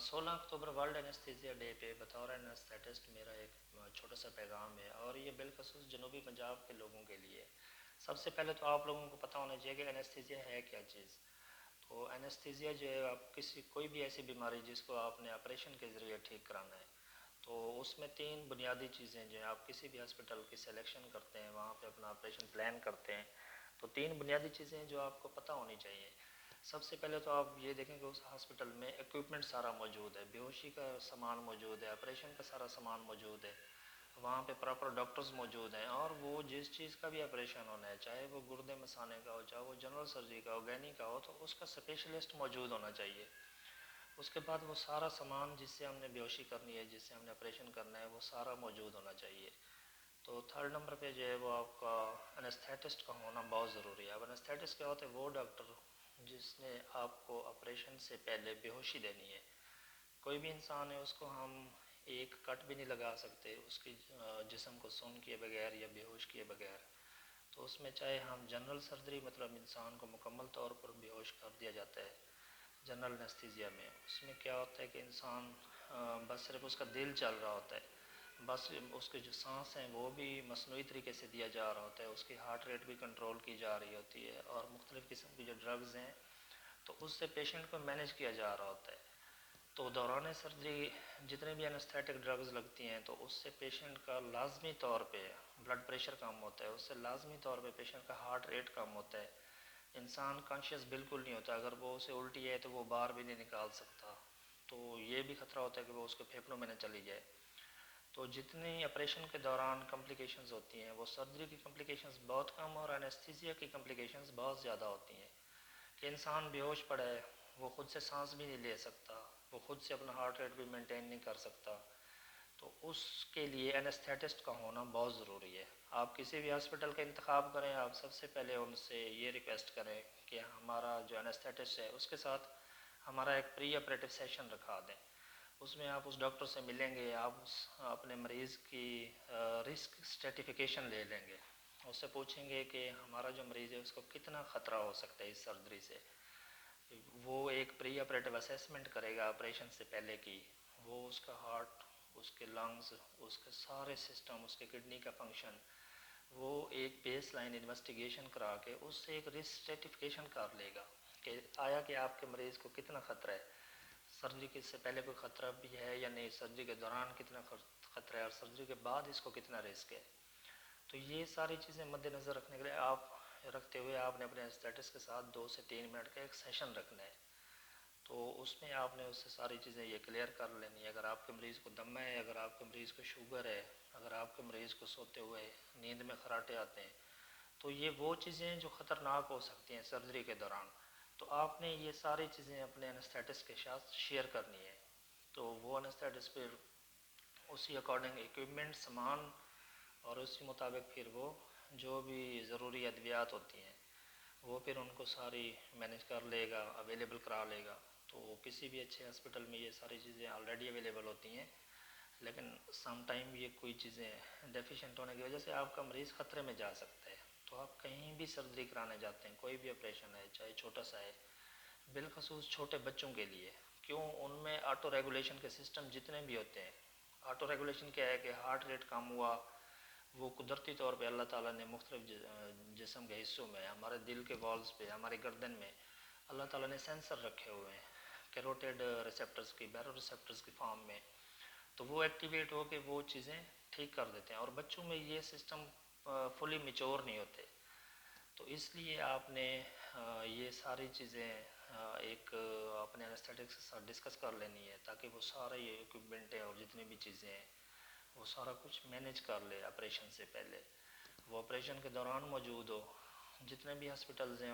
16 اکتوبر world انیستھیزیا day پہ بطور انیستھیٹسٹ میرا ایک چھوٹا سا پیغام ہے، اور یہ بالخصوص جنوبی پنجاب کے لوگوں کے لیے۔ سب سے پہلے تو آپ لوگوں کو پتہ ہونا چاہیے کہ انیستھیزیا ہے کیا چیز۔ تو انیستھیزیا جو ہے، آپ کوئی بھی ایسی بیماری جس کو آپ نے آپریشن کے ذریعے ٹھیک کرانا ہے، تو اس میں 3 بنیادی چیزیں جو ہیں، آپ کسی بھی ہاسپٹل کی سلیکشن کرتے ہیں، وہاں پہ اپنا آپریشن پلان کرتے ہیں، تو 3 بنیادی چیزیں ہیں جو آپ کو پتہ ہونی چاہیے۔ سب سے پہلے تو آپ یہ دیکھیں کہ اس ہاسپٹل میں ایکوپمنٹ سارا موجود ہے، بیہوشی کا سامان موجود ہے، آپریشن کا سارا سامان موجود ہے، وہاں پہ پراپر ڈاکٹرز موجود ہیں، اور وہ جس چیز کا بھی آپریشن ہونا ہے، چاہے وہ گردے مثانے کا ہو، چاہے وہ جنرل سرجری کا ہو، گینی کا ہو، تو اس کا اسپیشلسٹ موجود ہونا چاہیے۔ اس کے بعد وہ سارا سامان جس سے ہم نے بیہوشی کرنی ہے، جس سے ہم نے آپریشن کرنا ہے، وہ سارا موجود ہونا چاہیے۔ تو 3rd نمبر پہ جو ہے وہ آپ کا انیستھیٹسٹ کا ہونا بہت ضروری ہے۔ اب انیستھیٹسٹ کیا ہوتا ہے؟ وہ ڈاکٹر جس نے آپ کو آپریشن سے پہلے بیہوشی دینی ہے۔ کوئی بھی انسان ہے، اس کو ہم ایک کٹ بھی نہیں لگا سکتے اس کی جسم کو سن کیے بغیر یا بیہوش کیے بغیر۔ تو اس میں چاہے ہم جنرل سرجری، مطلب انسان کو مکمل طور پر بیہوش کر دیا جاتا ہے جنرل انیستھیزیا میں، اس میں کیا ہوتا ہے کہ انسان بس صرف اس کا دل چل رہا ہوتا ہے، بس اس کے جو سانس ہیں وہ بھی مصنوعی طریقے سے دیا جا رہا ہوتا ہے، اس کی ہارٹ ریٹ بھی کنٹرول کی جا رہی ہوتی ہے، اور مختلف قسم کی جو ڈرگز ہیں تو اس سے پیشنٹ کو مینیج کیا جا رہا ہوتا ہے۔ تو دوران سرجری جتنے بھی انیستھیٹک ڈرگز لگتی ہیں تو اس سے پیشنٹ کا لازمی طور پہ بلڈ پریشر کم ہوتا ہے، اس سے لازمی طور پہ پیشنٹ کا ہارٹ ریٹ کم ہوتا ہے، انسان کانشیس بالکل نہیں ہوتا، اگر وہ اسے الٹی ہے تو وہ باہر بھی نہیں نکال سکتا، تو یہ بھی خطرہ ہوتا ہے کہ وہ اس کے پھیپھڑوں میں نہ چلی جائے۔ تو جتنی آپریشن کے دوران کمپلیکیشنز ہوتی ہیں، وہ سرجری کی کمپلیکیشنز بہت کم اور انیستھیزیا کی کمپلیکیشنز بہت زیادہ ہوتی ہیں، کہ انسان بیہوش پڑا ہے، وہ خود سے سانس بھی نہیں لے سکتا، وہ خود سے اپنا ہارٹ ریٹ بھی مینٹین نہیں کر سکتا، تو اس کے لیے انیستھیٹسٹ کا ہونا بہت ضروری ہے۔ آپ کسی بھی ہاسپٹل کا انتخاب کریں، آپ سب سے پہلے ان سے یہ ریکویسٹ کریں کہ ہمارا جو انیستھیٹسٹ ہے اس کے ساتھ ہمارا ایک پری آپریٹو سیشن رکھا دیں۔ اس میں آپ اس ڈاکٹر سے ملیں گے، آپ اپنے مریض کی رسک اسٹریٹیفیکیشن لے لیں گے، اس سے پوچھیں گے کہ ہمارا جو مریض ہے اس کو کتنا خطرہ ہو سکتا ہے اس سرجری سے۔ وہ ایک پری آپریٹو اسیسمنٹ کرے گا آپریشن سے پہلے کی، وہ اس کا ہارٹ، اس کے لنگز، اس کے سارے سسٹم، اس کے کڈنی کا فنکشن، وہ ایک بیس لائن انویسٹیگیشن کرا کے اس سے ایک رسک اسٹریٹیفیکیشن کر لے گا کہ آیا کہ آپ کے مریض کو کتنا خطرہ ہے، سرجری سے پہلے کوئی خطرہ بھی ہے یا نہیں، سرجری کے دوران کتنا خطرہ ہے، اور سرجری کے بعد اس کو کتنا رسک ہے۔ تو یہ ساری چیزیں مد نظر رکھنے کے لیے رکھتے ہوئے آپ نے اپنے انیستھیٹسٹ کے ساتھ 2 سے 3 منٹ کا ایک سیشن رکھنا ہے۔ تو اس میں آپ نے اس سے ساری چیزیں یہ کلیئر کر لینی ہے، اگر آپ کے مریض کو دمہ ہے، اگر آپ کے مریض کو شوگر ہے، اگر آپ کے مریض کو سوتے ہوئے نیند میں خراٹے آتے ہیں، تو یہ وہ چیزیں جو خطرناک ہو سکتی ہیں سرجری کے دوران، تو آپ نے یہ ساری چیزیں اپنے انیستھیٹسٹ کے ساتھ شیئر کرنی ہے۔ تو وہ انیستھیٹسٹ پھر اسی اکارڈنگ ایکوپمنٹ، سامان، اور اسی مطابق پھر وہ جو بھی ضروری ادویات ہوتی ہیں وہ پھر ان کو ساری مینیج کر لے گا، اویلیبل کرا لے گا۔ تو کسی بھی اچھے ہاسپٹل میں یہ ساری چیزیں آلریڈی اویلیبل ہوتی ہیں، لیکن سم ٹائم یہ کوئی چیزیں ڈیفیشینٹ ہونے کی وجہ سے آپ کا مریض خطرے میں جا سکتا ہے۔ تو آپ کہیں بھی سرجری کرانے جاتے ہیں، کوئی بھی آپریشن ہے چاہے چھوٹا سا ہے، بالخصوص چھوٹے بچوں کے لیے، کیوں ان میں آٹو ریگولیشن کے سسٹم جتنے بھی ہوتے ہیں، آٹو ریگولیشن کیا ہے کہ ہارٹ ریٹ کم ہوا، وہ قدرتی طور پہ اللہ تعالیٰ نے مختلف جسم کے حصوں میں، ہمارے دل کے والز پہ، ہماری گردن میں اللہ تعالیٰ نے سینسر رکھے ہوئے ہیں کیروٹیڈ ریسیپٹرز کی، بیرو ریسیپٹرز کی فارم میں، تو وہ ایکٹیویٹ ہو کے وہ چیزیں ٹھیک کر دیتے ہیں، اور بچوں میں یہ سسٹم فلی میچور نہیں ہوتے۔ تو اس لیے آپ نے یہ ساری چیزیں ایک اپنے انیستھیٹکس کے ساتھ ڈسکس کر لینی ہے، تاکہ وہ سارے یہ ایکوپمنٹ ہیں اور جتنی بھی چیزیں ہیں وہ سارا کچھ مینیج کر لے آپریشن سے پہلے، وہ آپریشن کے دوران موجود ہو۔ جتنے بھی ہاسپٹلز ہیں